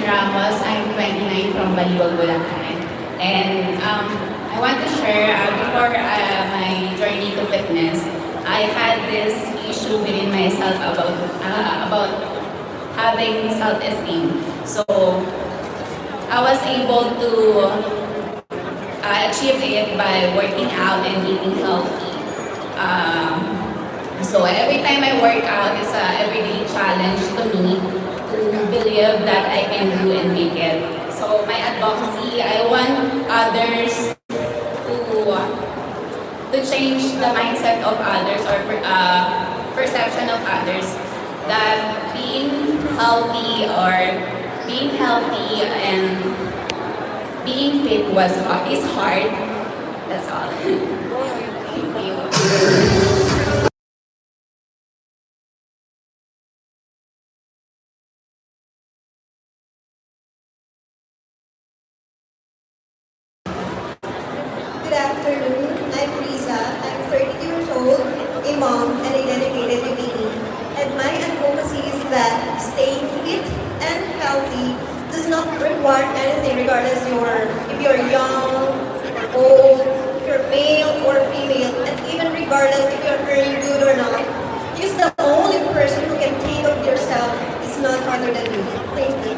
Ramos. I'm 29 from Baliwag, Bulacan. And I want to share, before my journey to fitness, I had this issue within myself about having self-esteem. So I was able to achieve it by working out and eating healthy. So every time I work out, it's an everyday challenge to me to believe that I can do and make it. So my advocacy, I want others to change the mindset of others or perception of others that being healthy and being fit is hard. That's all. Thank you. Good afternoon. I'm Riza. I'm 30 years old, a mom, and a dedicated baby. And my advocacy is that staying fit and healthy does not require anything regardless if you're young or old, if you're male or female, and even regardless if you're earning good or not. Because the only person who can take care of yourself is none other than you. Thank you.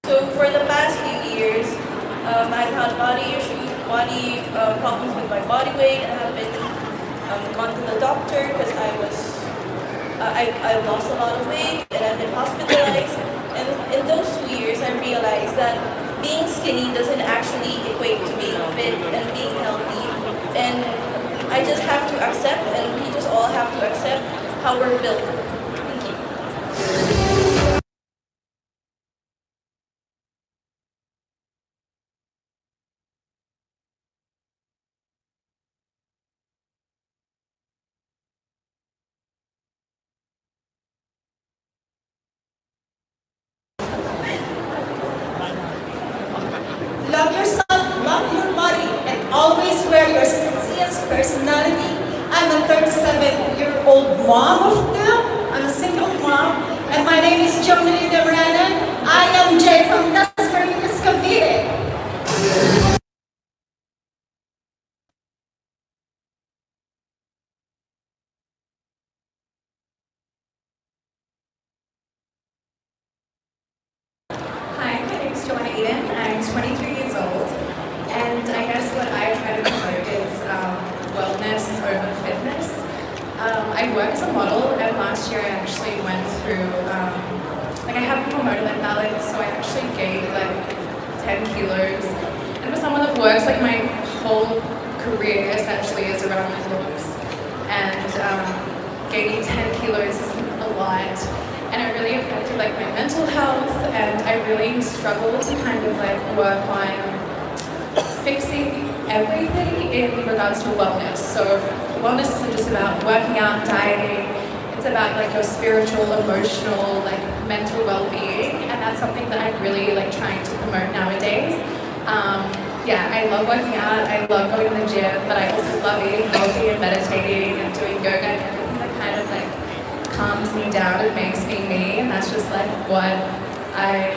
So for the past few years, I've had body issues, problems with my body weight. I have been gone to the doctor because I lost a lot of weight and I've been hospitalized. And in those 2 years, I realized that being skinny doesn't actually equate to being fit and being healthy. And I just have to accept, and we just all have to accept how we're built. Thank you. Love yourself, love your body, and always wear your sexiest personality. I'm a 37-year-old mom of two. I'm a single mom, and my name is Jomini Debranan. I am Jay from Dasmarinas, Cavite. Hi, my name is Joanna Eden. I'm 23 years old, and I guess what I try to promote is wellness over fitness. I work as a model, and last year I actually went through, I have hormonal imbalance, so I actually gained like 10 kilos. And for someone that works like my whole career essentially is around my looks, and gaining 10 kilos is a lot. And it really affected like my mental health, and I really struggled to kind of like work on fixing everything in regards to wellness. So wellness isn't just about working out, dieting, it's about like your spiritual, emotional, like mental well-being, and that's something that I'm really like trying to promote nowadays. Yeah, I love working out, I love going to the gym, but I also love eating healthy and meditating and doing yoga and everything that kind of like calms me down and makes me me, and that's just like what I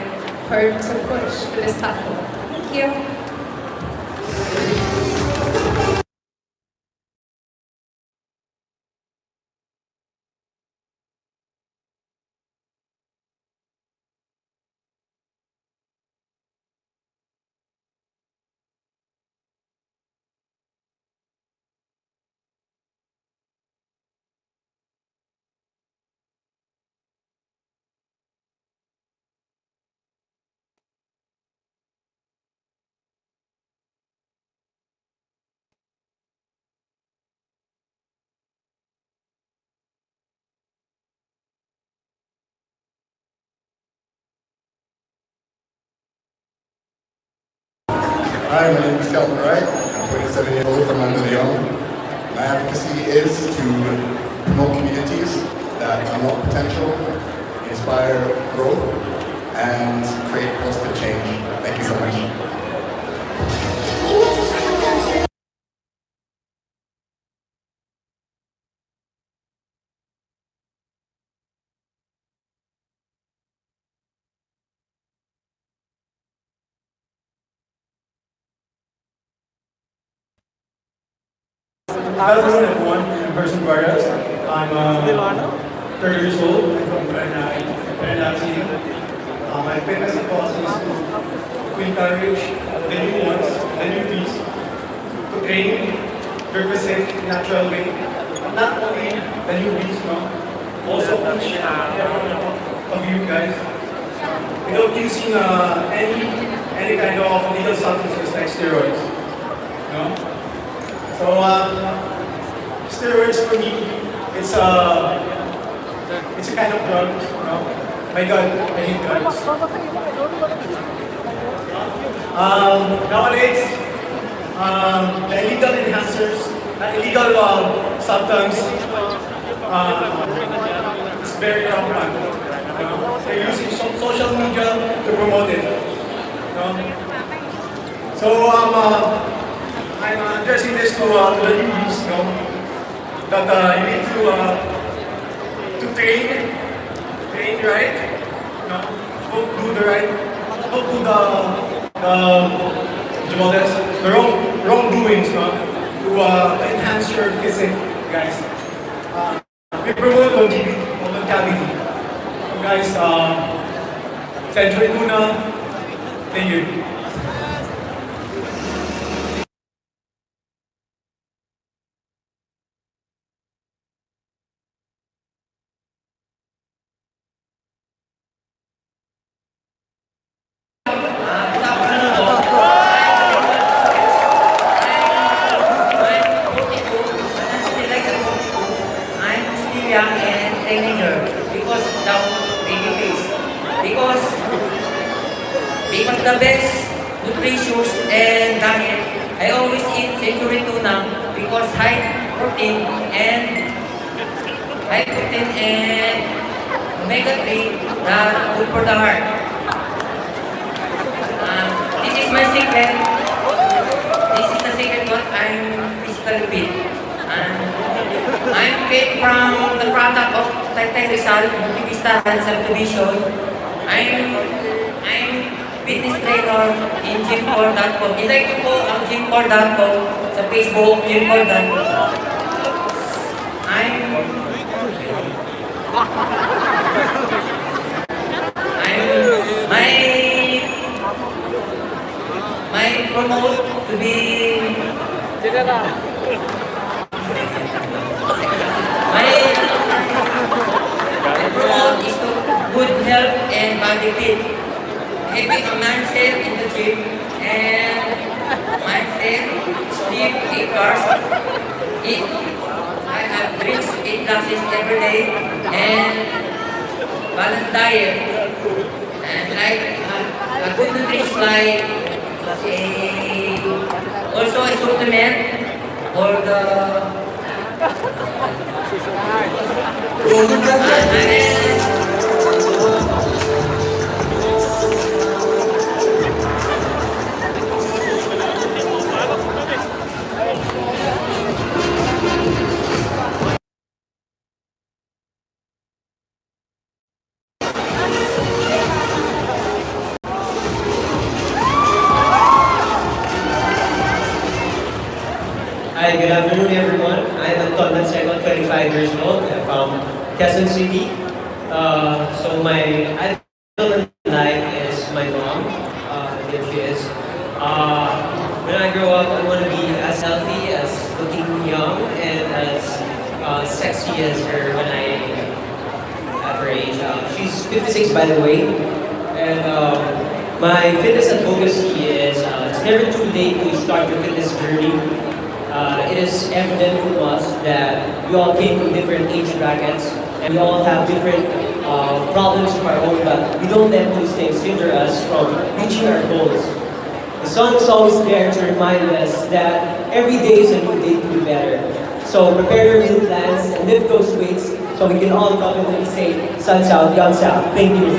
hope to push for this platform. Thank you. Hi, my name is Calvin Wright. I'm 27 years old from Mandaluyong. My advocacy is to promote communities that unlock potential, inspire growth, and create positive change. Thank you so much. Hello everyone, I'm Person Vargas. I'm 30 years old. I'm from Varanasi. My fitness cause is to encourage the new ones, the newbies, to train their physique natural way. Not only the newbies, no, also each every one of you guys, without using any kind of legal substances like steroids. No? So, steroids for me, it's a kind of drug, you know. My God, I hate drugs. Nowadays, the illegal enhancers, illegal substance, is very rampant. You know? They're using social media to promote it. You know? So, I'm addressing this to the newbies, you know, that you need to train right, you know, don't do the right, don't do the wrongdoings, you know, to enhance your physique, guys. We promote longevity. So guys, enjoy Tuna. Thank you. I'm still young and teenager because now baby face. Because the best nutrition and diet, I always eat century tuna because high protein and omega 3 that good for the heart. This is my secret. This is the secret what I'm physically fit. I'm fit from the product of Taytay Rizal, Multivistahan Subdivision. I'm fitness trainer in gym4.com. I-like ko po ang gym4.com sa Facebook, gym4.com. My promote to be my promote is to good health and body fit. Having a mindset in the gym and mindset, sleep 8 hours, eat. I have drinks 8 glasses every day and balanced diet. And like a good nutrition like also a supplement for the Hi, good afternoon everyone. I'm Alden Richards, 25 years old. I'm from Quezon City. So my idol in life is my mom. There she is. When I grow up, I want to be as healthy, as looking young, and as sexy as her when I at her age. She's 56 by the way. And my fitness advocacy is it's never too late to start your fitness journey. It is evident to us that we all came from different age brackets and we all have different problems of our own, but we don't let those things hinder us from reaching our goals. The sun is always there to remind us that every day is a new day to be better. So prepare your meal plans and lift those weights so we can all confidently say, sun's out, guns out. Thank you.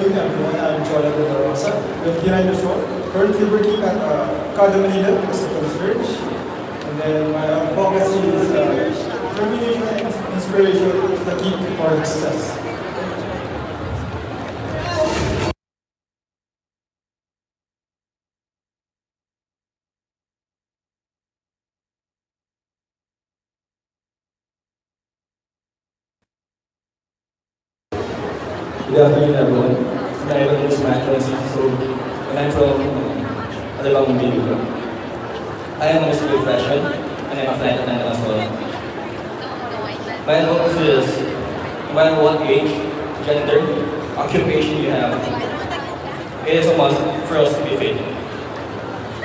Good everyone, I'm Jonathan Rosa, 29 years old, currently working at Kada Manila as a concierge. And then my advocacy is determination and inspiration is the key for success. Good afternoon, everyone. My name is Michael, and I'm from Alabang, Manila. I am a school freshman, and I'm a flight attendant as well. My advice is, no matter what age, gender, occupation you have, it is a must for us to be fit.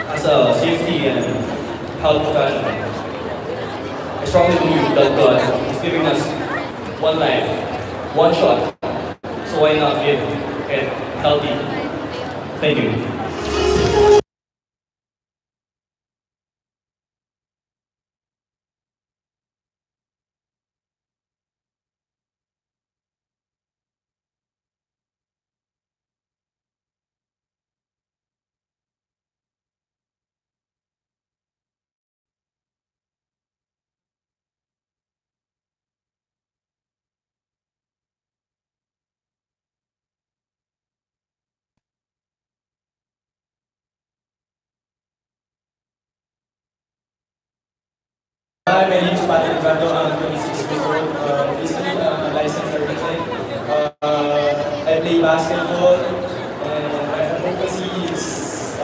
As a safety and health professional, I strongly believe that God is giving us one life, one shot. So why not live it healthy? Thank you. Hi, my name is Patrick Ricardo. I'm 26 years old. Recently, I'm a licensed architect. I play basketball, and my advocacy is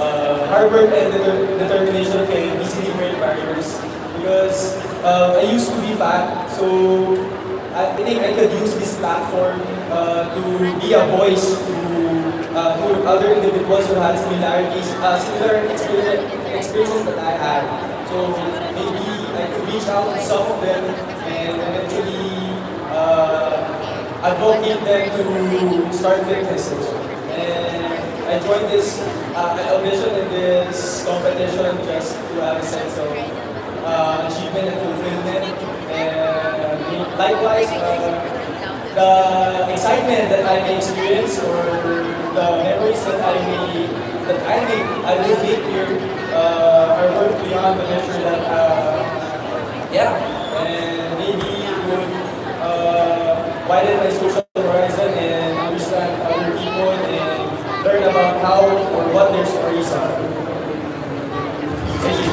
hard work and determination can easily break barriers. Because I used to be fat, so I think I could use this platform to be a voice to other individuals who had similarities, similar experiences that I had. So maybe I could reach out to some of them and eventually advocate them to start fitness also. And I joined this audition in this competition just to have a sense of achievement and fulfillment. And likewise, the excitement that I may experience or the memories that I will make here are worth beyond the measure that and maybe would widen my social horizon and understand other people and learn about how or what their stories are. Thank you.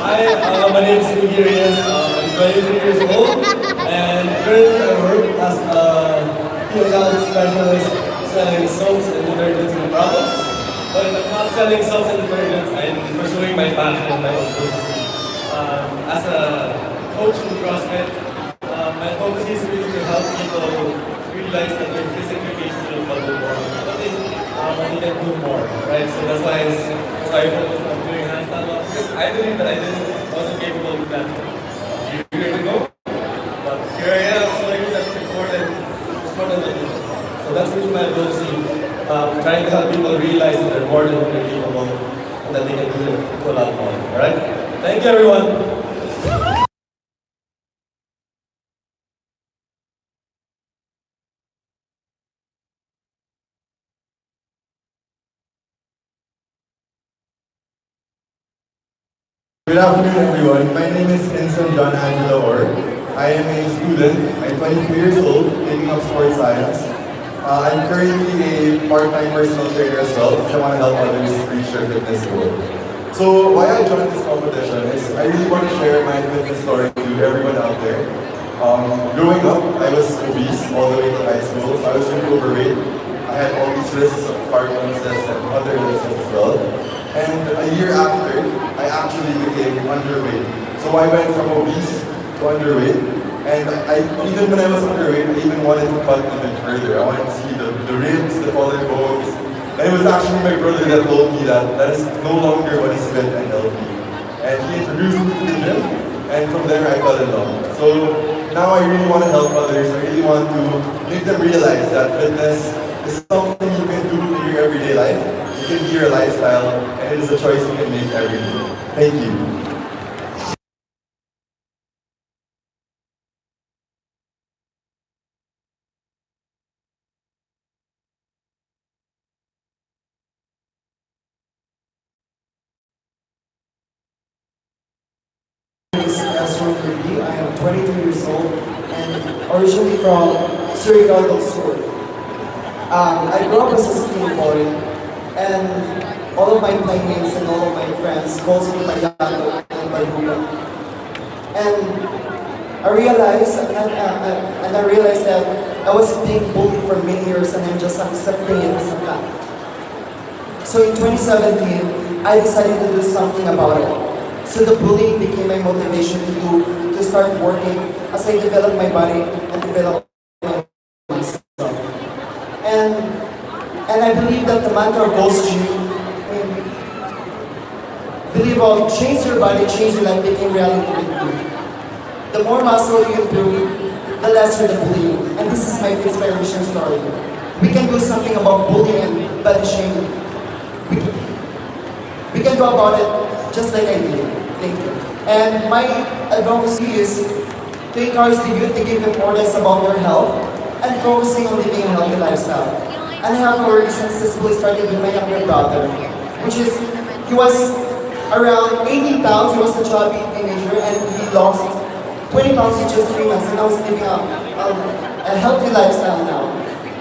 Hi, my name is Rudy Reyes. I'm 23 years old, and currently I work as a field account specialist selling soaps and detergents in the province. But I'm not selling soaps and detergents, I'm pursuing my passion and my own focus. As a coach in CrossFit, my focus is really to help people realize that they're physically capable of doing more, but they can do more, right? So that's why I focus on doing handstand walks. Because I believe that wasn't capable of that years ago, but here I am, so I did that before then, it's more than I did. So that's really my goal, trying to help people realize that they're more than what they're capable of, and that they can do a lot more. Alright? Thank you, everyone. Good afternoon, everyone. My name is Ensign John Angelo Orr. I am a student. I'm 22 years old, taking up sports science. I'm currently a part-time personal trainer as well, because I want to help others reach their fitness goal. So why I joined this competition is I really want to share my fitness story to everyone out there. Growing up, I was obese all the way to high school, so I was really overweight. I had all these risks of Parkinson's and other risks as well. And a year after, I actually became underweight. So I went from obese to underweight. And even when I was underweight, I even wanted to cut even further. I wanted to see the ribs, the collarbones. And it was actually my brother that told me that is no longer what is fit and healthy. And he introduced me to the gym. and from there I fell in love. So now I really want to help others. I really want to make them realize that fitness is something you can do in your everyday life. It can be your lifestyle, and it is a choice you can make every day. Thank you. I am 22 years old and originally from Surigao del Sur. I grew up as a skinny boy and all of my playmates and all of my friends calls me Payato and Baluga. And I realized that I was being bullied for many years and I'm just accepting it as a fact. So in 2017, I decided to do something about it. So the bullying became my motivation to start working as I developed my body and developed myself. And and I believe that the mantra goes to believe of change your body, change your life became reality with me. The more muscle you improve, the lesser the bullying. And this is my inspiration story. We can do something about bullying and body shaming. We can go about it just like I did. Thank you. And my advocacy is to encourage the youth to give importance about their health and focusing on living a healthy lifestyle. And I have already successfully started with my younger brother, which is, he was around 18 pounds, he was a chubby teenager, and he lost 20 pounds in just 3 months, and now he's living a healthy lifestyle now.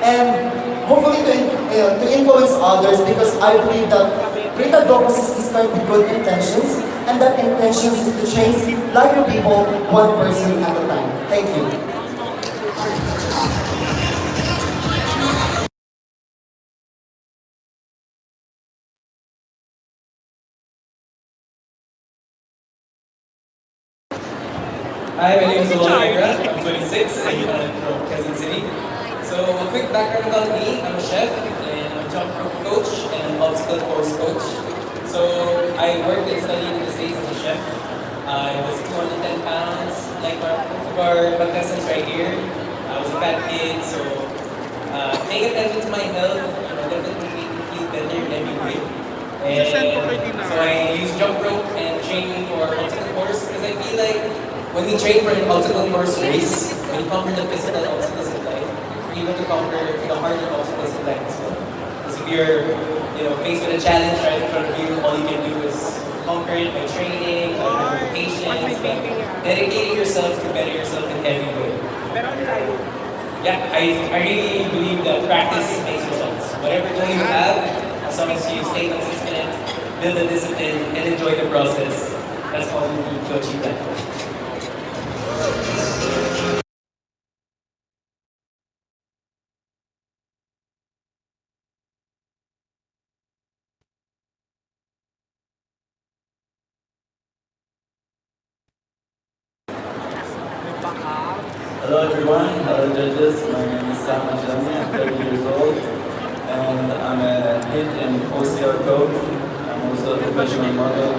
And hopefully to influence others, because I believe that great advocacy is to start with good intentions, and that intentions is to change life of people one person at a time. Thank you. Hi, my name is Alden Richards. I'm 26 and I'm from Quezon City. So a quick background about me, I'm a chef and I'm a jump rope coach and an obstacle course coach. So I worked and studied in the States as a chef. I was 210 pounds, like most of our contestants right here. I was a fat kid, so paying attention to my health, definitely made me feel better in every way. And so I use jump rope and training for obstacle course because I feel like when we train for an obstacle course race, when you conquer the physical obstacles in life, you're able to conquer the harder obstacles in life as well. Because if you're faced with a challenge right in front of you, all you can do is conquer it by training, by patience, by dedicating yourself to better yourself in every way. Yeah, I really believe that practice makes results. Whatever goal you have, as long as you stay consistent, build the discipline, and enjoy the process, that's all you need to achieve that. Hello everyone, hello judges. My name is Sam Ajami. I'm 30 years old and I'm a HIT and OCR coach. I'm also a professional model.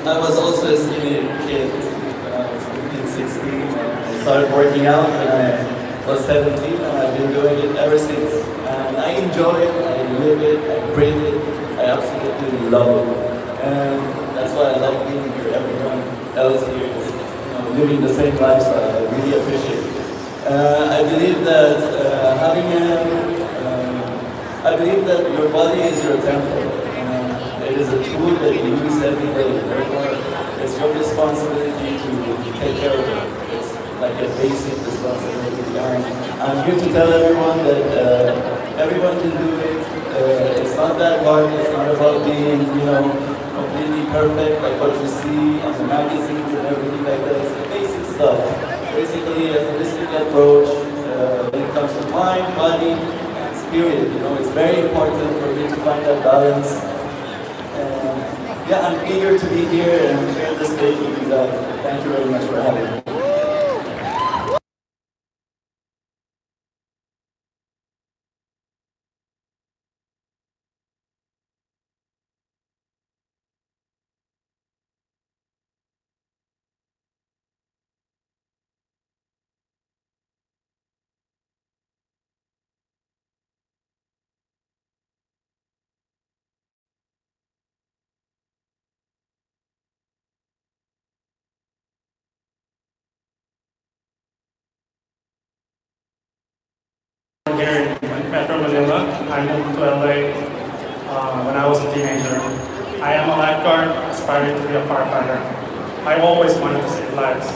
I was also a skinny kid when I was 15, 16. I started working out when I was 17 and I've been doing it ever since. And I enjoy it, I live it, I breathe it, I absolutely love it. And that's why I love being here. Everyone else here is living the same lifestyle. I really appreciate it. I believe that I believe that your body is your temple. It is a tool that you use every day. Therefore, it's your responsibility to take care of it. It's like a basic responsibility. And I'm here to tell everyone that everyone can do it. It's not that hard. It's not about being, completely perfect like what you see on the magazines and everything like that. It's the basic stuff. Basically, a holistic approach when it comes to mind, body, and spirit. It's very important for me to find that balance. Yeah, I'm eager to be here and share the stage with you guys. Thank you very much for having me. I moved to LA when I was a teenager. I am a lifeguard, aspiring to be a firefighter. I always wanted to save lives.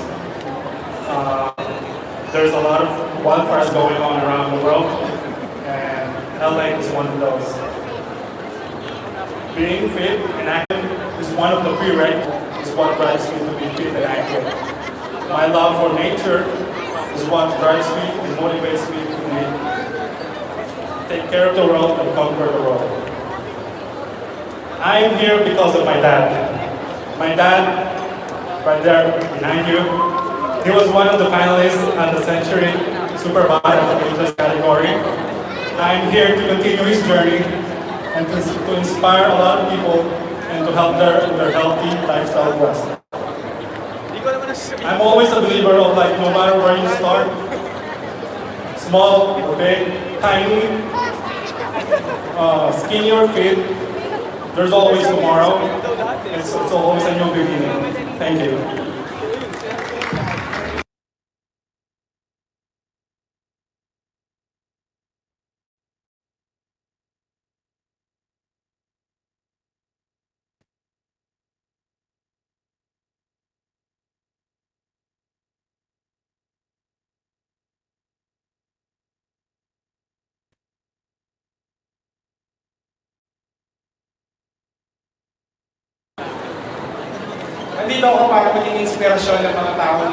There's a lot of wildfires going on around the world, and LA is one of those. Being fit and active is one of the prerequisites, is what drives me to be fit and active. My love for nature is what drives me and motivates me to take care of the world and conquer the world. I am here because of my dad. My dad, right there behind you, he was one of the finalists at the Century Superbods ageless category. I'm here to continue his journey and to inspire a lot of people and to help their healthy lifestyle quest. I'm always a believer of like no matter where you start, small or big, tiny, skinny or fit, there's always tomorrow. It's always a new beginning. Thank you. Nandito ako para maging inspirasyon ng mga tao.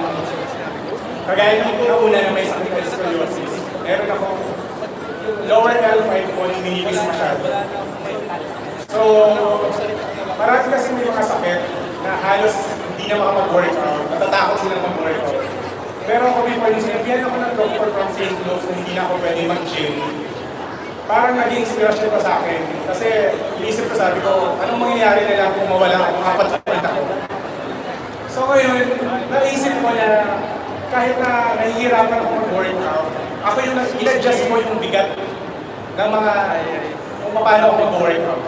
Kagaya ng nauna na may sakit na scoliosis. Meron ako lower L5 ko, ninipis masyado. So, marami kasi may mga sakit na halos hindi na makapag-workout. Natatakot silang mag-workout. Pero ako before yung sinabihan ako ng doctor from St. Louis na hindi na ako pwede mag-gym. Parang naging inspirasyon pa sa akin. Kasi iisip ko, sabi ko, anong mangyayari na lang kung mawala ako, apat ako. So ngayon, naisip ko na kahit na nahihirapan ako mag-workout, ako yung in-adjust mo yung bigat ng mga kung paano ako mag-workout.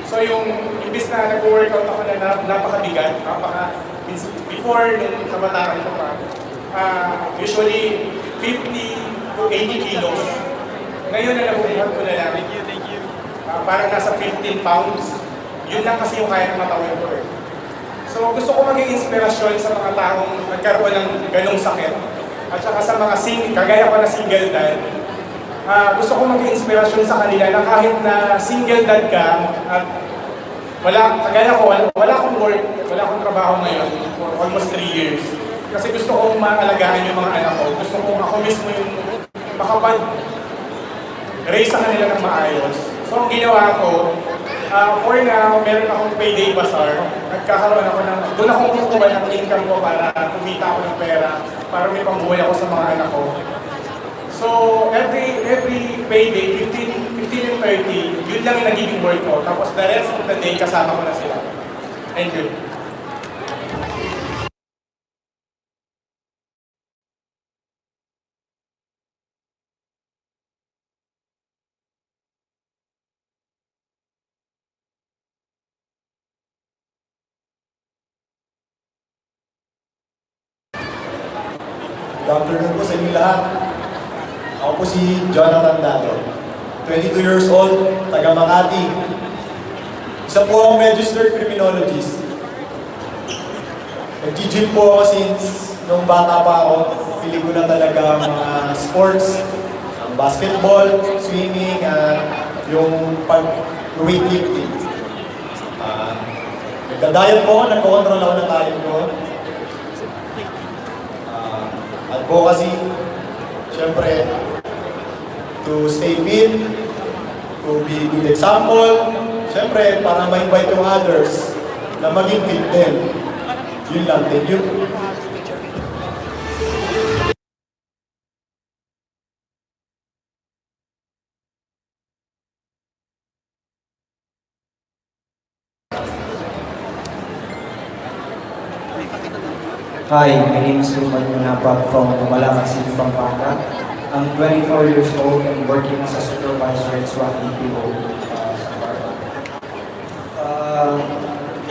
So yung imbis na nag-workout ako na napakabigat, before nung kabataan ko pa, usually 50 to 80 kilos. Ngayon na nabubuhat ko na lang, parang nasa 15 pounds. Yun lang kasi yung kaya ng matawan ko eh. So gusto ko maging inspirasyon sa mga taong nagkaroon ng ganong sakit. At saka sa mga kagaya ko na single dad. Gusto ko maging inspirasyon sa kanila na kahit na single dad ka at kagaya ko, wala akong work, wala akong trabaho ngayon for almost 3 years. Kasi gusto kong maalagaan yung mga anak ko. Gusto kong ako mismo yung makapag-raise sa kanila ng maayos. So ang ginawa ko, for now, meron akong payday bazaar. Nagkakaroon ako doon ako kukuha ng income ko para kumita ako ng pera, para may pambuhay ako sa mga anak ko. So, every payday, 15 and 30, yun lang nagiging work ko. Tapos the rest of the day, kasama ko na sila. Thank you. Good afternoon po sa inyo lahat. Ako po si Jonathan Dato. 22 years old, taga Makati. Isa po akong registered criminologist. Nag-gym po ako since nung bata pa ako. Pili ko na talaga mga sports, ang basketball, swimming, yung weightlifting. Nagda-diet po ako, nagko-control ako ng diet ko. Advocacy, syempre, to stay fit, to be good example, syempre, para ma-invite yung others na maging fit din. Yun lang, thank you. Hi, my name is Tuna Superbods from Malacca City, Pampanga. I'm 24 years old and working as a supervisor at SWAT DPO.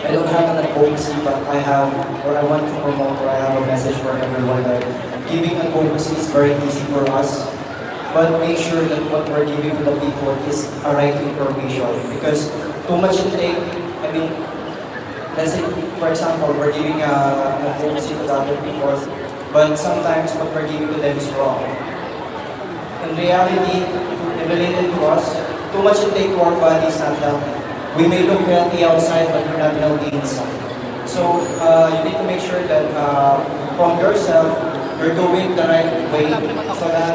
I don't have an advocacy, but I want to promote, or I have a message for everyone that giving advocacy is very easy for us. but make sure that what we're giving to the people is a right information. Because too much intake, I mean, let's say, for example, we're giving a policy to the other people, but sometimes what we're giving to them is wrong. In reality, related to us, too much intake to our body is not healthy. We may look healthy outside, but we're not healthy inside. So you need to make sure that from yourself, you're doing the right way, so that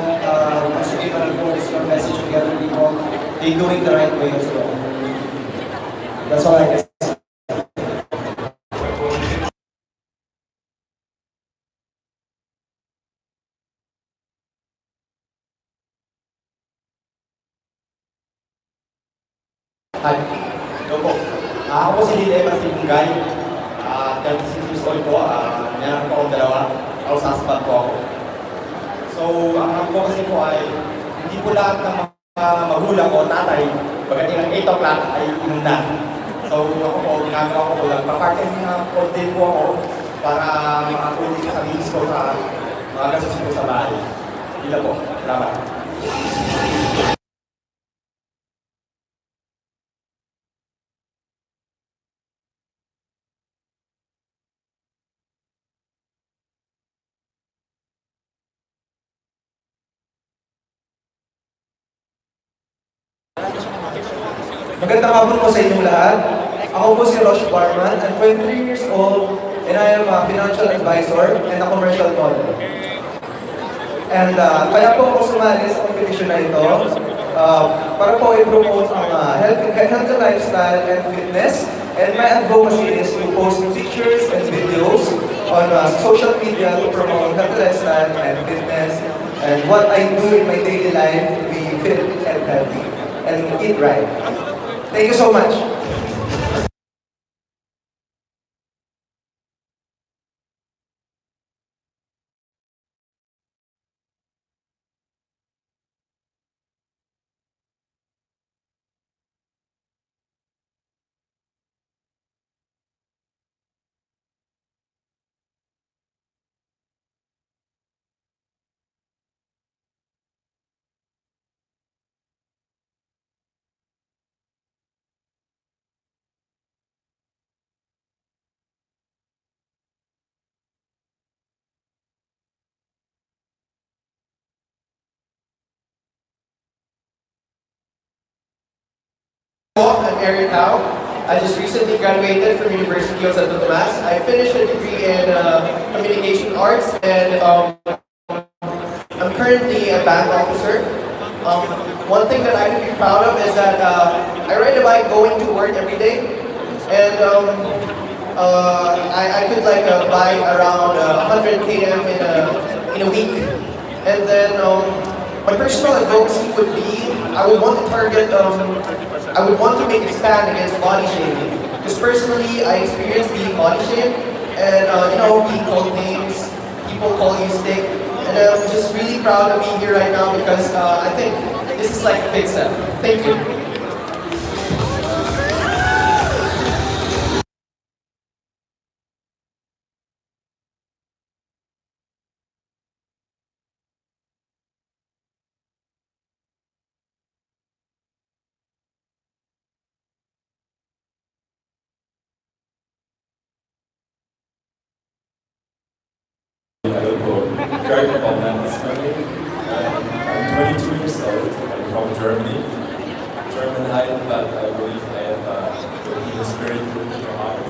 once you give an focus your message to the other people, they're doing the right way as well. That's all I can say. Hi. Hello po. Ako po si Lide Pasibungay. 36 years old po. Meron po akong dalawa. Ako suspect po ako. So, ang po kasi po ay hindi po lahat ng mga magulang o tatay pagdating ng 8 o'clock ay inom na. So, ako po, ginagawa ko po lang. Papartin ng content po ako para makakulit sa needs ko sa mga gastos ko sa bahay. Ila po. Salamat. Magandang hapon po sa inyong lahat. Ako po si Rosh Barman. I'm 23 years old and I am a financial advisor and a commercial model. And kaya po ako sumali sa competition na ito para po i-promote ang healthy lifestyle and fitness. And my advocacy is to post pictures and videos on social media to promote healthy lifestyle and fitness and what I do in my daily life to be fit and healthy and eat right. Thank you so much. I'm Eric Howe. I just recently graduated from University of Santo Tomas. I finished a degree in communication arts and I'm currently a band officer. One thing that I can be proud of is that I ride a bike going to work every day, and I could like buy around 100 km in a week, and then my personal advocacy would be I would want to target I would want to make a stand against body shaming. Because personally, I experienced being body shamed, and being called names, people call you stick, and I'm just really proud of being here right now because I think this is like a big step. Thank you. Hello, Alden Richards Nadine. I'm 22 years old. I'm from Germany. German height, but I believe I have the spirit in my heart.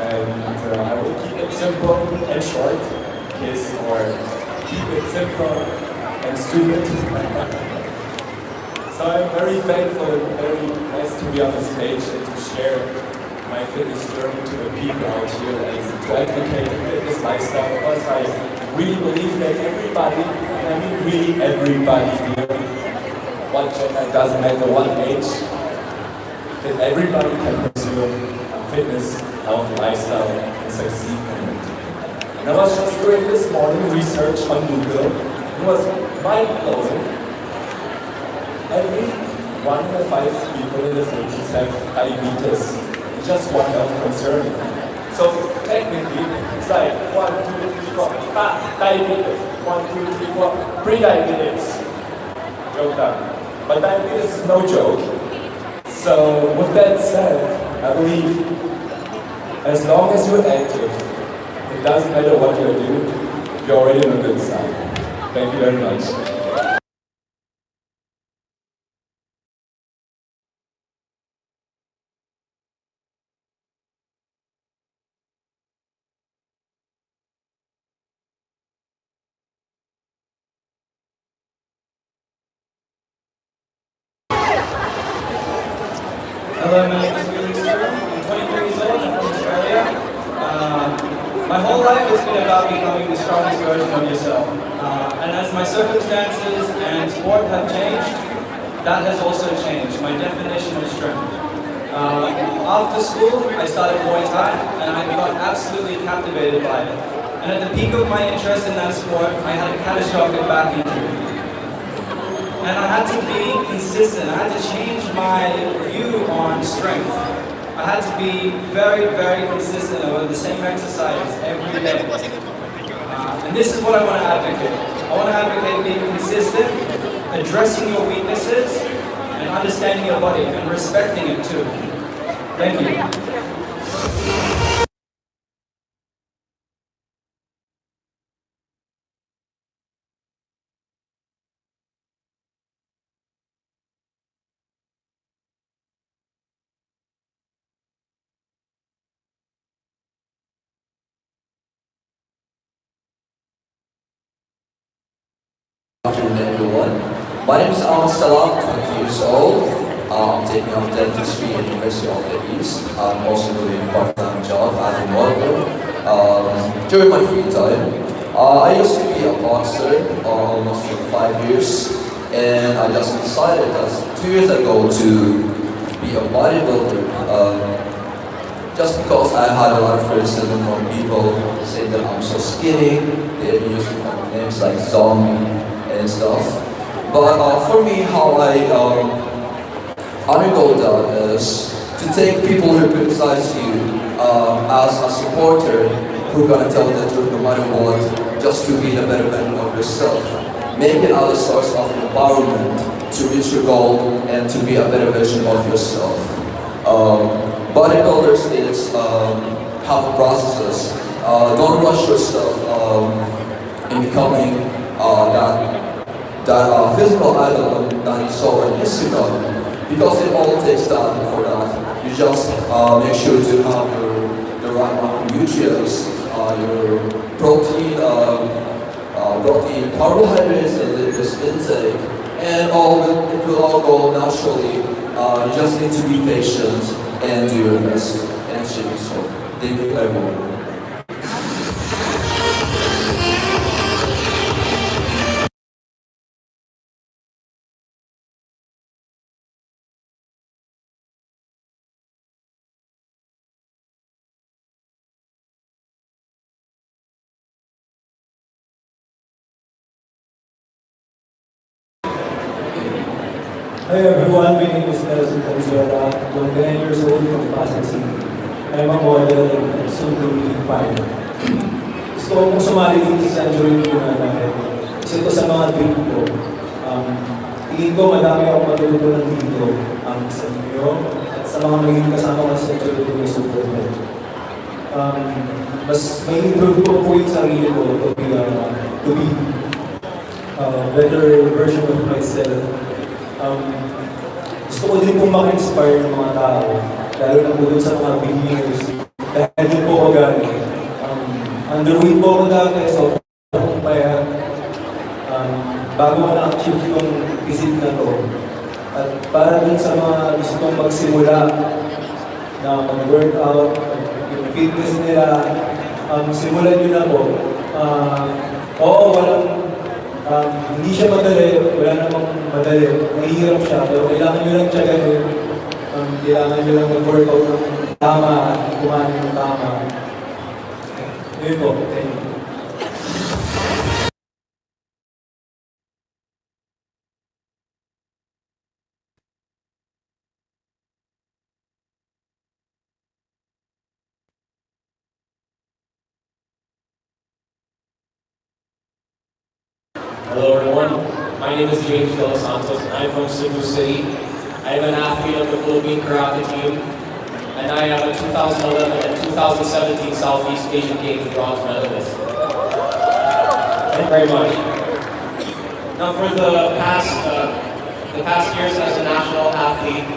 And I will keep it simple and short, or keep it simple and stupid. So I'm very thankful and very nice to be on the stage and to share my fitness journey to the people out here and to advocate the fitness lifestyle because I really believe that everybody, and I mean really everybody here, what gender, doesn't matter what age, that everybody can pursue a fitness, healthy lifestyle and succeed in it. And I was just doing this morning research on Google. It was mind-blowing. Every 1 in 5 people in the Philippines have diabetes. Just one health concern. So technically, it's like 1, 2, 3, 4, diabetes. 1, 2, 3, 4, pre-diabetes. Joke done. But diabetes is no joke. So with that said, I believe as long as you're active, it doesn't matter what you're doing, you're already on a good side. Thank you very much. Hello, my name is Alden Richards. I'm 23 years old. I'm from Australia. My whole life has been about becoming the strongest version of yourself. And as my circumstances and sport have changed, that has also changed, my definition of strength. After school, I started Muay Thai, and I got absolutely captivated by it. And at the peak of my interest in that sport, I had a catastrophic back injury. And I had to be consistent. I had to change my view on strength. I had to be very, very consistent over the same exercise every day. And this is what I want to advocate. I want to advocate being consistent, addressing your weaknesses, and understanding your body, and respecting it too. Thank you. Good afternoon, everyone. My name is Alden Salam, 20 years old. I'm taking up dentistry at University of the East. I'm also doing a part-time job as a model during my free time. I used to be a boxer almost for 5 years, and I just decided 2 years ago to be a bodybuilder. Just because I had a lot of criticism from people saying that I'm so skinny, they use names like zombie and stuff. But for me, how I undergo that is to take people who criticize you as a supporter who are gonna tell the truth no matter what, just to be the better version of yourself. Make it as a source of empowerment to reach your goal and to be a better version of yourself. Bodybuilders is have processes. Don't rush yourself in becoming that physical idol that you saw on Instagram, because it all takes time for that. You just make sure to have the right macronutrients, your protein, carbohydrates, and lipids intake, and it will all go naturally. You just need to be patient and do your best and achieve it. So, thank you everyone. Hi everyone, my name is Nelson Consuela, 29 years old from Pasig City. I'm a model and soon to be pilot. Gusto ko pong sumali dito sa joint ko na dahil isa ito sa mga dream ko. Tingin ko madami akong matutunan dito sa inyo at sa mga magiging kasama ko sa joint Tuna Superbods. Mas may improve ko po yung sarili ko to be a better version of myself. Gusto ko din pong maka-inspire ng mga tao, lalo na po dun sa mga beginners. Dahil din po ako galing. Underweight po ako dati, so akong payat. Bago ko na-achieve itong isip na to. At para din sa mga gusto kong magsimula na mag-workout, yung fitness nila, simulan nyo na po. Oo, hindi siya madali, wala namang madali, mahihirap siya, pero kailangan nyo lang tiyagahin, kailangan nyo lang mag-workout ng tama at kumain ng tama. Yun po, thank you. Hello everyone, My name is James De Los Santos, and I'm from Cebu City. I am an athlete of the Philippine Karate team, and I am a 2011 and 2017 Southeast Asian Games bronze medalist. Thank you very much. Now, for the past years as a national athlete,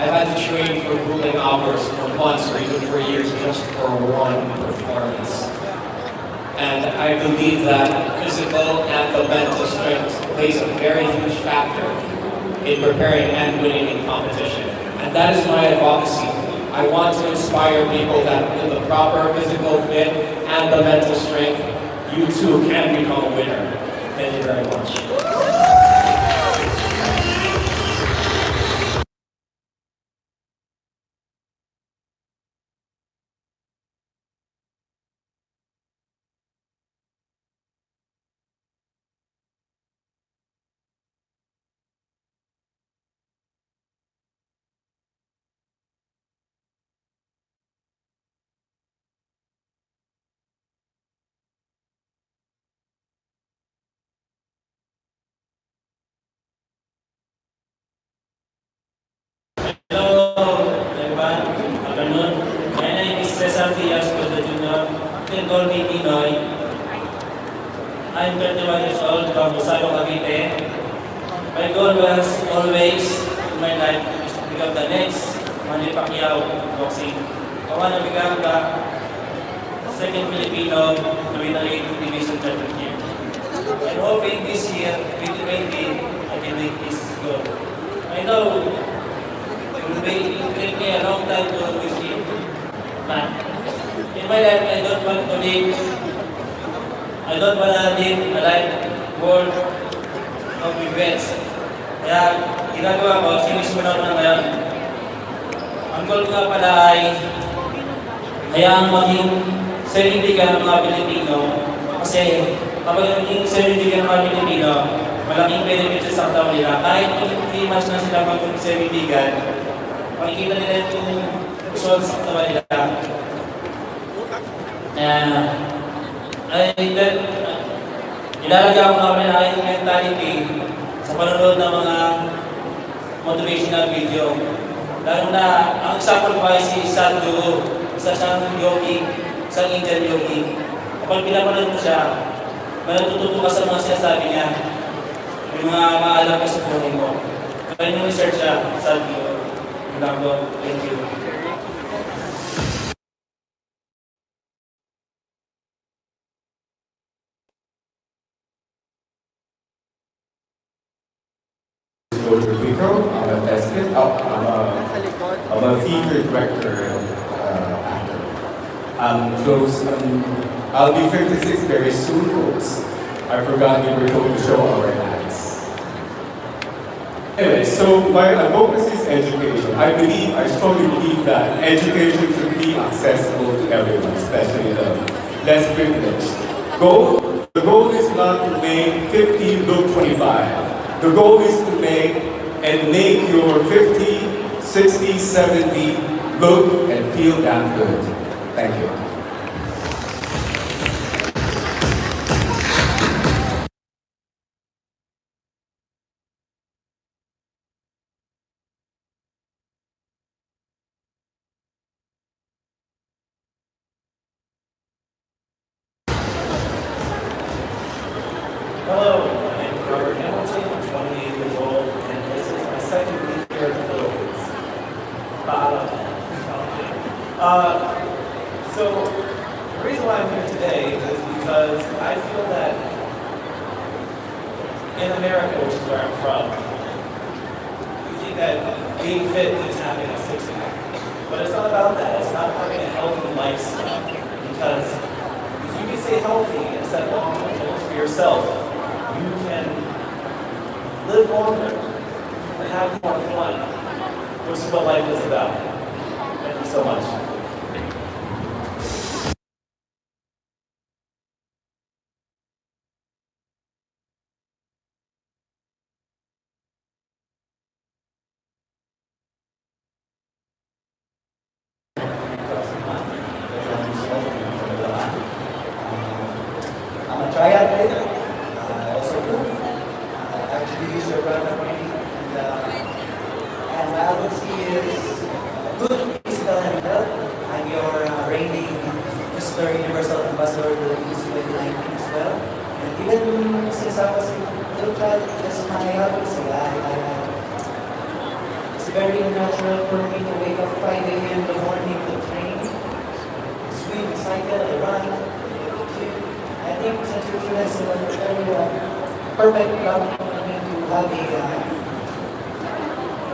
I've had to train for grueling hours, for months, or even for years, just for one performance. And I believe that physical and the mental strength plays a very huge factor in preparing and winning in competition. And that is my advocacy. I want to inspire people that with the proper physical fit and the mental strength, you too can become a winner. Thank you very much. Hello, everyone. Afternoon. My name is Cesar Diaz Jr. You can call me Pinoy. I'm 21 years old from Rosario, Cavite. My goal was always in my life is to become the next Manny Pacquiao boxing. I want to become the second Filipino to win the 8th division championship. I'm hoping this year, 2020, I can make this goal. I know it will take me a long time to achieve, but in my life, I don't want to live a life world of regrets. Kaya ginagawa ko, sinisimulan ko na ngayon. Ang goal ko nga pala ay hayaang maging serinigan ng mga Pilipino. Kasi kapag naging serinigan ng mga Pilipino, malaking benefits sa tao nila. Kahit hindi mas na sila maging serinigan, makikita nila yung result sa katawan nila. Ilalagay ako namin ang aking mentality sa panonood ng mga motivational video. Lalo na, ang example ko ay si Sadhguru, isa siyang yogi, isang Indian yogi. Kapag pinapanood mo siya, matututo ka sa mga sinasabi niya. Yung mga maalam ka sa buhay mo. Kaya yung research siya, Sadhguru. Thank you. I'm a theater director and actor. I'll be 56 very soon, folks. I forgot we were told to show our ads. Anyway, so my advocacy is education. I strongly believe that education should be accessible to everyone, especially the less privileged. The goal is not to make 50 look 25. The goal is to make your 50, 60, 70 look and feel damn good. Thank you. Hello, my name is Robert Hamilton. I'm 28 years old, and this is my second week here in the Philippines. So, the reason why I'm here today is because I feel that in America, which is where I'm from, we think that being fit is having a six-pack. But it's not about that. It's not having a healthy lifestyle. Because if you can stay healthy and set long-term goals for yourself, you can live longer and have more fun, which is what life is about. Thank you so much. I'm a triathlete. I also cook. 2019 as well. And even since I was a little child, that's my habit. So it's very natural for me to wake up 5 a.m. in the morning to train, swim, cycle, I run. I think Central Children is a very perfect platform for me to have a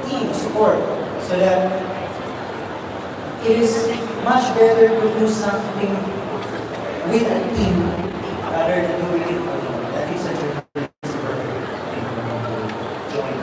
team support so that it is much better to do something with a team rather than doing it alone. That is Central Children is a perfect thing for me to join.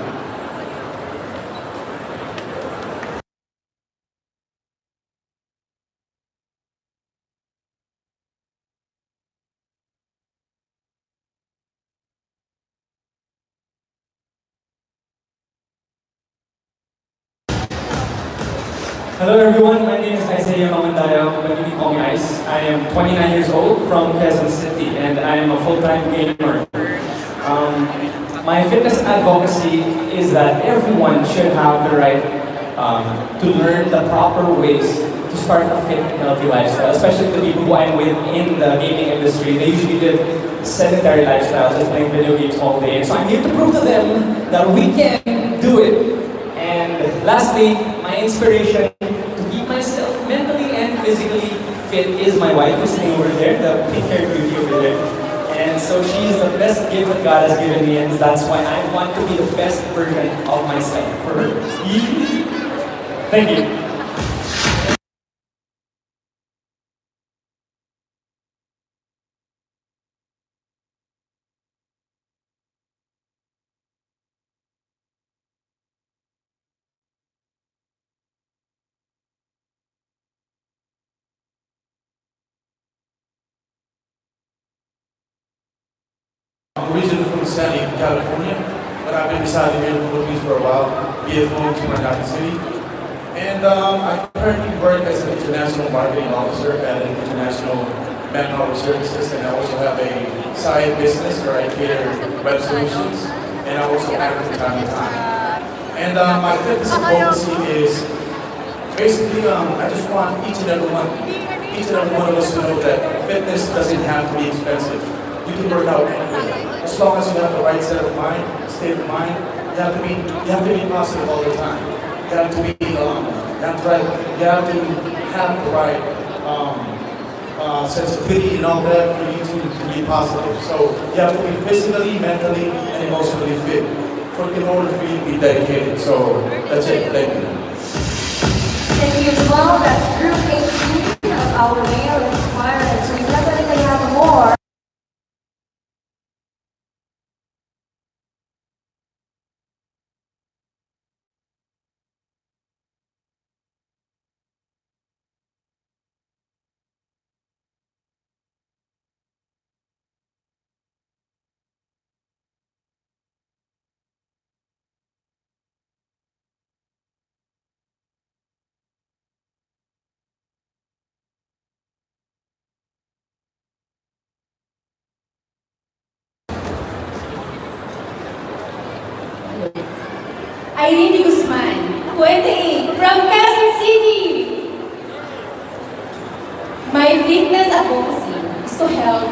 Hello everyone, my name is Isaiah Mamandayo, but you can call me Ice. I am 29 years old from Quezon City and I am a full-time gamer. My fitness advocacy is that everyone should have the right to learn the proper ways to start a fit and healthy lifestyle, especially the people who I'm with in the gaming industry. They usually live sedentary lifestyles, just playing video games all day. So I'm here to prove to them that we can do it. And lastly, my inspiration to keep myself mentally and physically fit is my wife, who's sitting over there, the pink-haired beauty over there. And so she is the best gift that God has given me, and that's why I want to be the best version of myself for her. Thank you. I'm originally from San Diego, California, but I've been residing here in the Philippines for a while, BFO to Manhattan City. And I currently work as an international marketing officer at an international manpower services, and I also have a side business where I cater web solutions, and I also act from time to time. And my fitness advocacy is basically, I just want each and every one of us to know that fitness doesn't have to be expensive. You can work out anywhere. As long as you have the right state of mind, you have to be positive all the time. You have to be, you have to have the right sensitivity and all that for you to be positive. So you have to be physically, mentally, and emotionally fit in order for you to be dedicated. So that's it. Thank you. Thank you as well. That's group 18 of our male inspirers. We definitely have more. Irene Guzman, 28, from Quezon City. My fitness advocacy is to help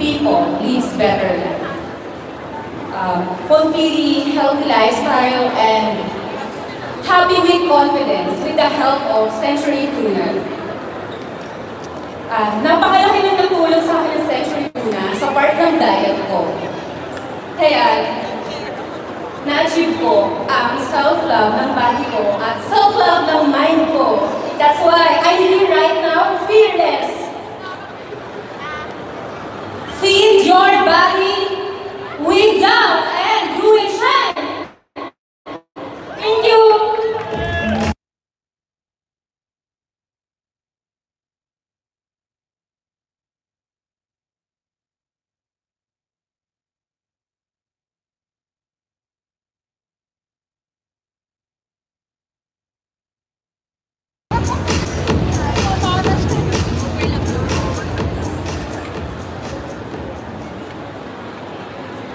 people live better life, fulfilling healthy lifestyle and happy with confidence with the help of Century Tuna. Napakalaki ng natulong sa akin ng Century Tuna sa part ng diet ko. Kaya, na-achieve ko ang self-love ng body ko at self-love ng mind ko. That's why I'm here right now, fearless. Feed your body with love and fruition. Thank you.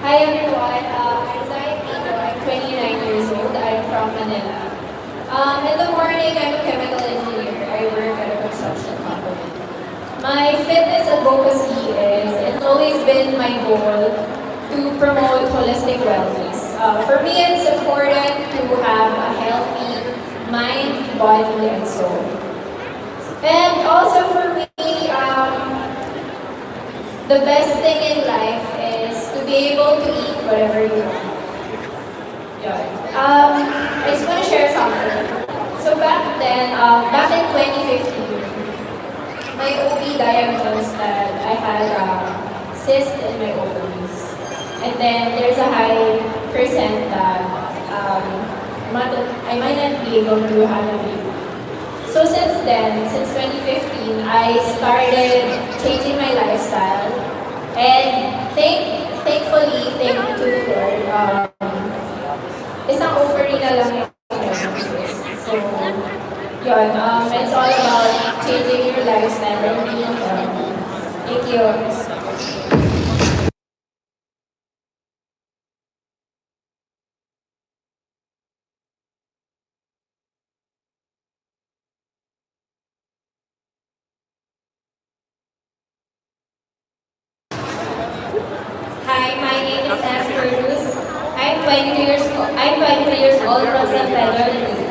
Hi everyone, I'm 29 years old. I'm from Manila. In the morning, I'm a chemical engineer. I work at a construction company. My fitness advocacy is, it's always been my goal to promote holistic wellness. For me, it's important to have a healthy mind, body, and soul. And also for me, the best thing in life is to be able to eat whatever you want. Yeah. I just want to share something. So back then, back in 2015, my OB diagnosed that I had a cyst in my ovaries. And then there's a high percent that I might not be able to have a baby. So since then, since 2015, I started changing my lifestyle. And thankfully, thank you to the Lord, isang ovary na lang yung so, yun, it's all about changing your lifestyle and being healthy. Thank you. Hi, my name is Esther Luz. I'm 23 years old from San Pedro, Manila.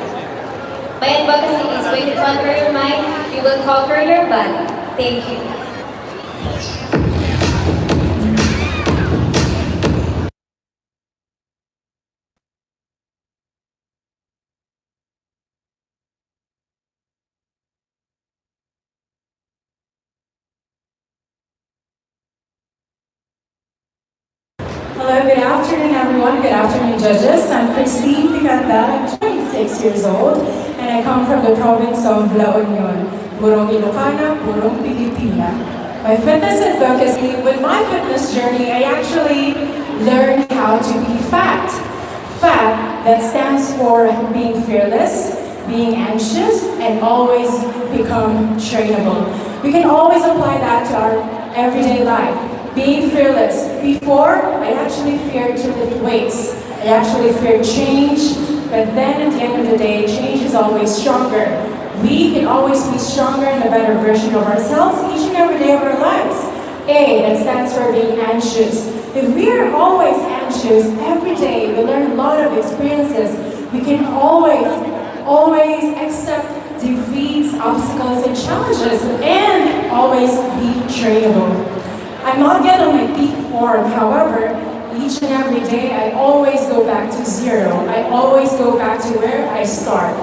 My advocacy is when you conquer your mind, you will conquer your body. Thank you. Hello, good afternoon everyone. Good afternoon judges. I'm Christine Picanda. I'm 26 years old and I come from the province of La Union. Purong Ilocana, Purong Pilipina. My fitness advocacy, with my fitness journey, I actually learned how to be fat. Fat that stands for being fearless, being anxious, and always become trainable. We can always apply that to our everyday life. Being fearless. Before, I actually feared to lift weights. I actually feared change, but then at the end of the day, change is always stronger. We can always be stronger and a better version of ourselves each and every day of our lives. A, that stands for being anxious. If we are always anxious, every day we learn a lot of experiences. We can always accept defeats, obstacles, and challenges, and always be trainable. I'm not yet on my peak form, however, each and every day I always go back to zero. I always go back to where I start.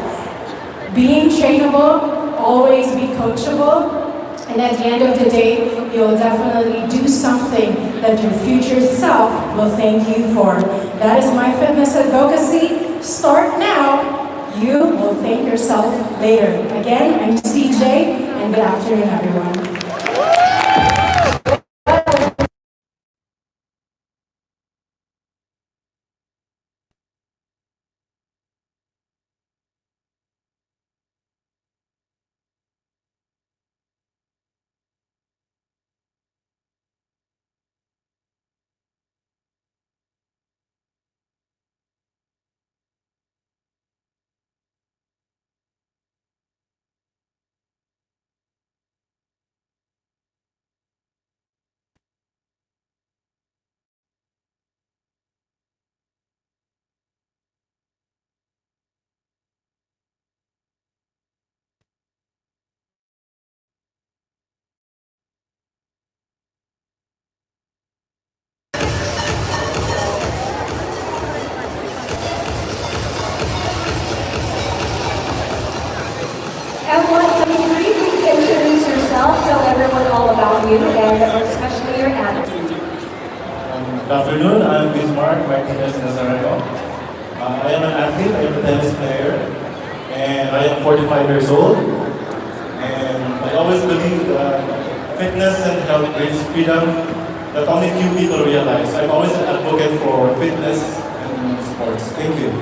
Being trainable, always be coachable, and at the end of the day, you'll definitely do something that your future self will thank you for. That is my fitness advocacy. Start now. You will thank yourself later. Again, I'm CJ, and good afternoon, everyone. Everyone, so can you please introduce yourself, tell everyone all about you, and especially your attitude. Good afternoon, I'm Bismarck Martinez Nazareno. I am an athlete, I am a tennis player, and I am 45 years old. And I always believe that fitness and health brings freedom that only few people realize. I'm always an advocate for fitness and sports. Thank you.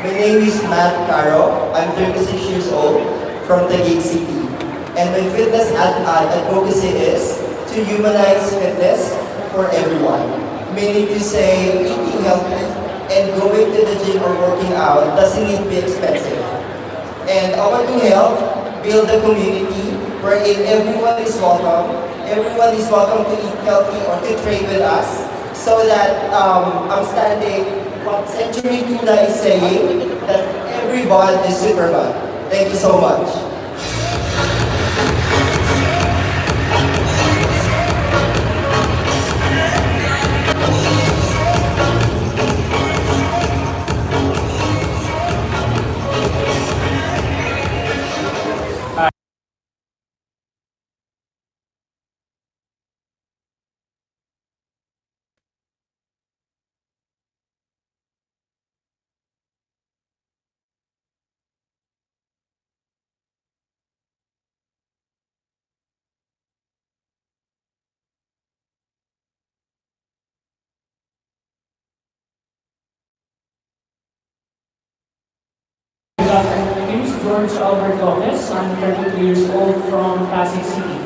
My name is Matt Caro. I'm 36 years old from Taguig City. And my fitness advocacy is to humanize fitness for everyone. Meaning to say eating healthy and going to the gym or working out doesn't need to be expensive. And I want to help build a community wherein everyone is welcome. Everyone is welcome to eat healthy or to train with us so that I'm standing what Century Tuna is saying, that every bod is Superbod. Thank you so much. Good afternoon. My name is George Albert Gomez. I'm 32 years old from Pasig City.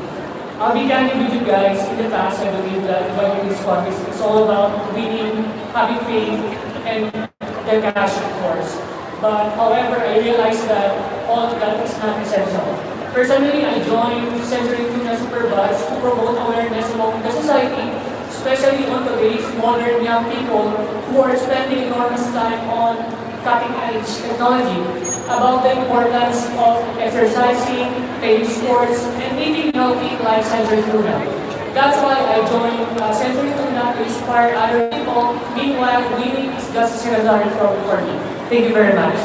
I'll be candid with you guys. In the past, I believe that joining this podcast is all about winning, having faith, and the cash, of course. But however, I realized that all of that is not essential. Personally, I joined Century Tuna Superbods to promote awareness among the society, especially on today's modern young people who are spending enormous time on cutting-edge technology, about the importance of exercising, playing sports, and eating healthy like Century Tuna. That's why I joined Century Tuna to inspire other people. Meanwhile, winning is just a secondary for me. Thank you very much.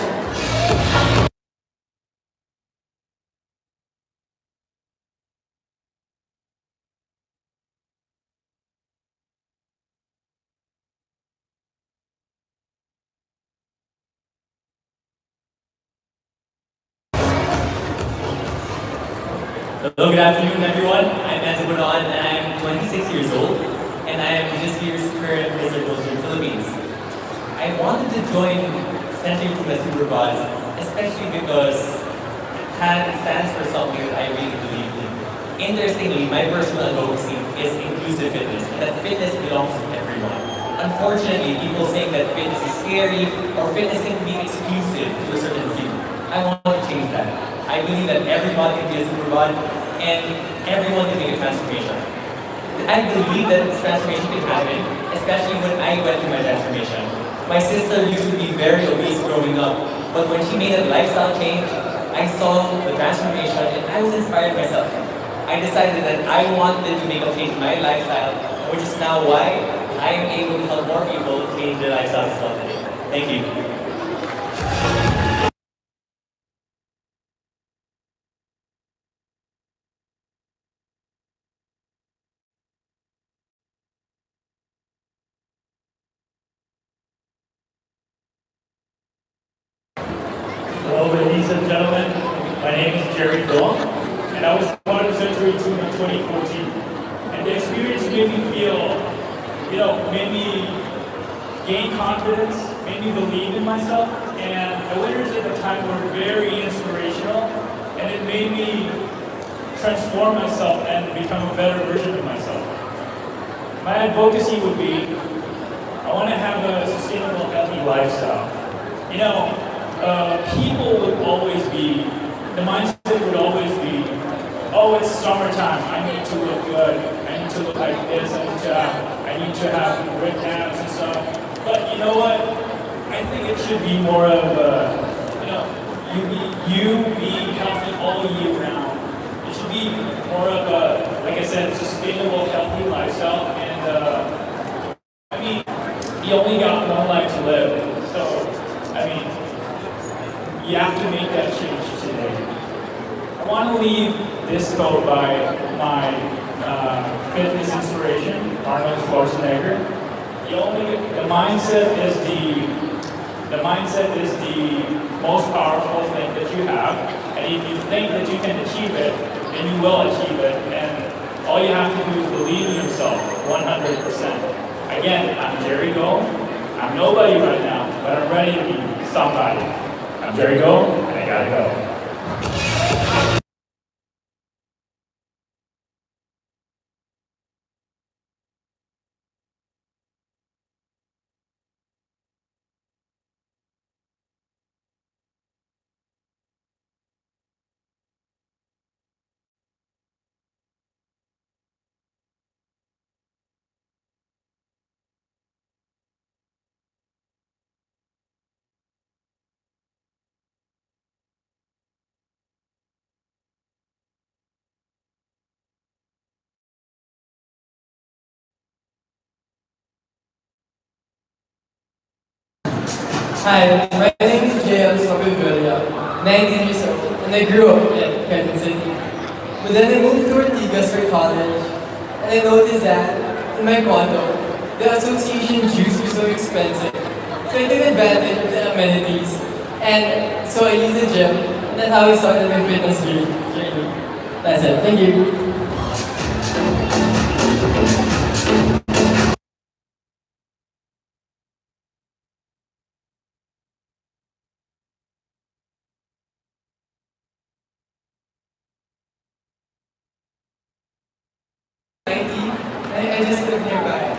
Hello, good afternoon everyone. I'm Anthony and I'm 26 years old and I am this year's current Mr. Culture Philippines. I wanted to join Century Tuna Superbods especially because it stands for something that I really believe in. Interestingly, my personal advocacy is inclusive fitness and that fitness belongs to everyone. Unfortunately, people saying that fitness is scary or fitness can be exclusive to a certain few. I want to change that. I believe that everybody can be a superbod and everyone can make a transformation. I believe that this transformation can happen, especially when I went through my transformation. My sister used to be very obese growing up, but when she made a lifestyle change, I saw the transformation and I was inspired myself. I decided that I wanted to make a change in my lifestyle, which is now why I am able to help more people change their lifestyles as well today. Thank you. Hello, ladies and gentlemen. My name is Jerry Dong, and I was part of Century Tuna in 2014. And the experience made me feel, made me gain confidence, made me believe in myself. And the winners at the time were very inspirational, and it made me transform myself and become a better version of myself. My advocacy would be, I want to have a sustainable, healthy lifestyle. People would always be, the mindset would always be, oh, it's summertime, I need to look good, I need to look like this, I need to have ripped abs and stuff. But you know what? I think it should be more of you be healthy all year round. It should be more of a, like I said, sustainable, healthy lifestyle. And you only got one life to live. So, you have to make that change today. I want to leave this quote by my fitness inspiration, Arnold Schwarzenegger. The mindset is the most powerful thing that you have. And if you think that you can achieve it, then you will achieve it. And all you have to do is believe in yourself 100%. Again, I'm Jerry Go. I'm nobody right now, but I'm ready to be somebody. I'm Jerry Go, and I gotta go. Hi, my name is J.L. Sobivelia, 19 years old, and I grew up in Quezon City. But then I moved to Ortigas for college, and I noticed that in my condo, the association dues were so expensive. So I took advantage of the amenities, and so I used the gym, and that's how I started my fitness journey. That's it. Thank you. I just live nearby.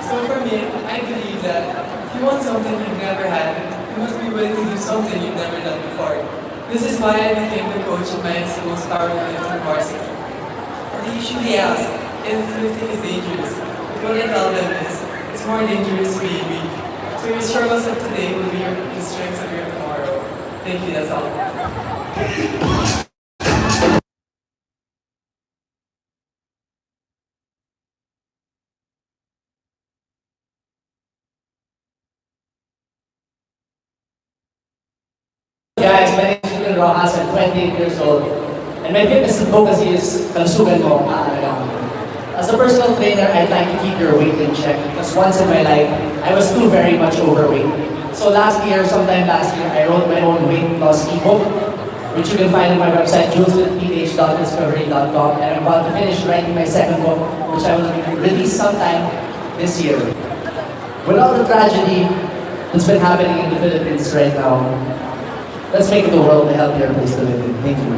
So for me, I believe that if you want something you've never had, you must be willing to do something you've never done before. This is why I became the coach in my school's powerlifting varsity. They usually ask if lifting is dangerous. But what I tell them is, it's more dangerous being weak. So your struggles of today will be the strengths of your tomorrow. Thank you, that's all. Guys, my name is Alden Rojas. I'm 28 years old. And my fitness advocacy is kalusugan mo, aalagaan mo. As a personal trainer, I'd like to keep your weight in check because once in my life, I was too very much overweight. So sometime last year, I wrote my own weight loss ebook, which you can find on my website, juleswithph.discovery.com. And I'm about to finish writing my second book, which I will release sometime this year. With all the tragedy that's been happening in the Philippines right now, let's make the world a healthier place to live in. Thank you.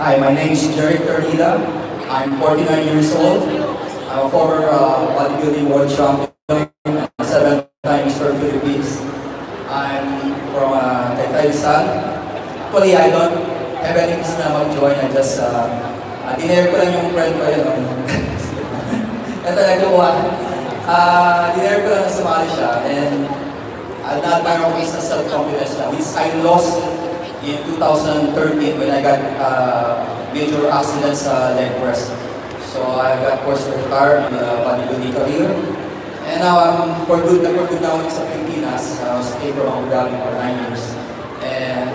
Hi, my name is Jerry Ternida. I'm 49 years old. I'm a former bodybuilding world champion, 7-time Mr. Philippines. I'm from Taytay Rizal. Actually, I don't have any reason na mag-join. I just, dinare ko lang yung friend ko yun. Ito nagkukuha. Dinare ko lang na sumali siya. And na-admire ako isa self-confidence niya, which I lost in 2013 when I got major accident sa leg press. So I got forced to retire in the bodybuilding career. And now I'm for good na ako sa Pilipinas. I was staying for Abu Dhabi for 9 years. And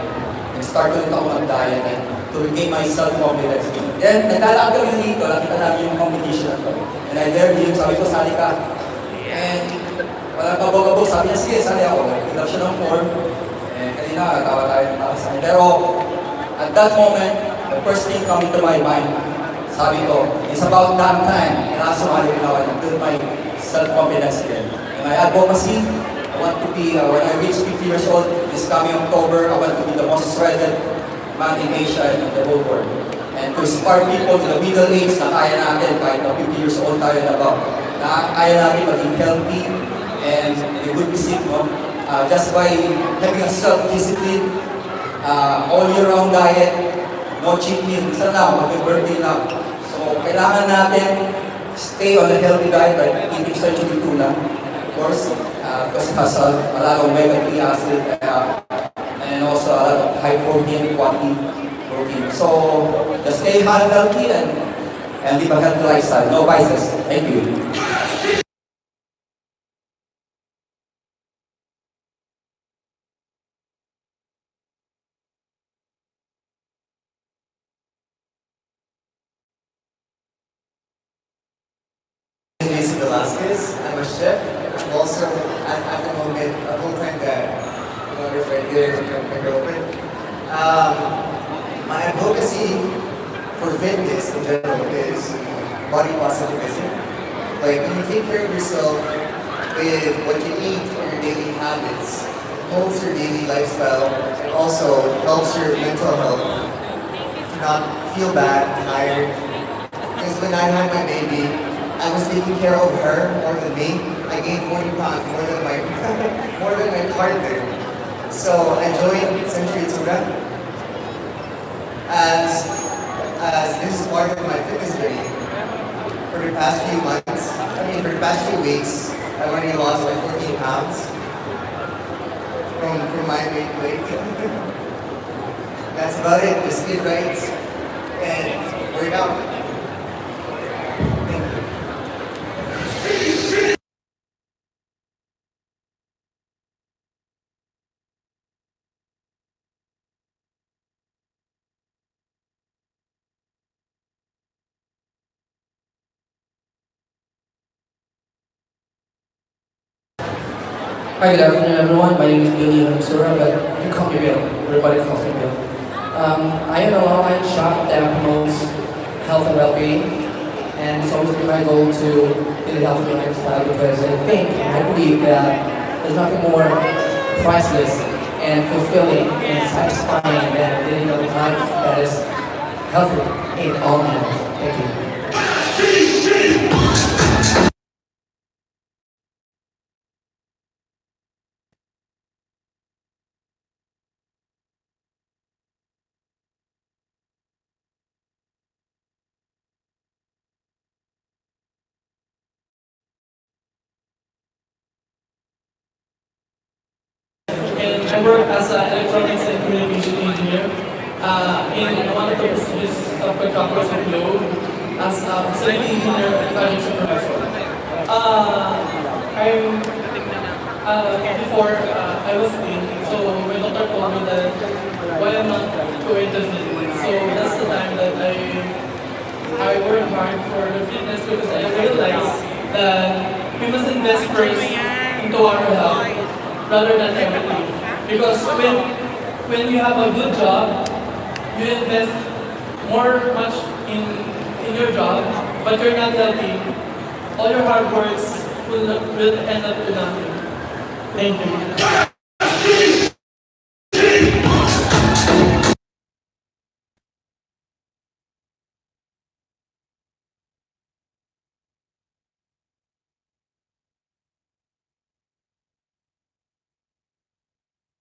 nag-start ulit ako mag-diet and to regain my self-confidence. Then naglalakad kami dito, nakita namin yung competition ko. And I dared him, sabi ko, sali ka. And walang kabog-kabog, sabi niya, sige, sali ako. Pilap siya ng form. Kanina, tawa tayo ng tao sa akin. Pero, at that moment, the first thing coming to my mind, sabi ko, it's about that time, kailangan sumali rin ako and build my self-confidence again. In my advocacy, I want to be, when I reach 50 years old, this coming October, I want to be the most shredded man in Asia and in the whole world. And to inspire people to the middle age na kaya natin, kahit na 50 years old tayo na ba, na kaya natin maging healthy and in a good physique, no? Just by having a self-discipline, all year-round diet, no cheat meal, isa na, mag-birthday na. So, kailangan natin stay on a healthy diet by eating essentially tuna. Of course, because it has a lot of omega-3 acid and also a lot of high protein, quality protein. So, just stay healthy and live a healthy lifestyle. No vices. Thank you. I'm a chef. I'm also, at the moment, a full-time dad. You know, this right here is my girlfriend. My advocacy for fitness in general is body positivism. Like, when you take care of yourself with what you eat or your daily habits, holds your daily lifestyle, and also helps your mental health to not feel bad, tired. Because when I had my baby, I was taking care of her more than me. I gained 40 pounds more than my more than my partner. So I joined Century Tuna as this is part of my fitness journey. For the past few months, for the past few weeks, I've already lost like 14 pounds from my weight. That's about it. Just eat right and work out. Thank you. Hi, good afternoon everyone. My name is Billy Hansura, but you call me Bill. Everybody calls me Bill. I own an online shop that promotes health and well-being, and it's always been my goal to live a healthy lifestyle because I believe that there's nothing more priceless and fulfilling and satisfying than living a life that is healthy in all manners. Thank you. And I work as an electronics and communication engineer in one of the prestigious subcontractors of Globe as a facility engineer and project supervisor. Before I was thin, so my doctor told me that why I'm not going to gym. So that's the time that I work hard for the fitness because I realized that we must invest first into our health rather than everything. Because when you have a good job, you invest much in your job, but you're not healthy, all your hard works will end up to nothing. Thank you.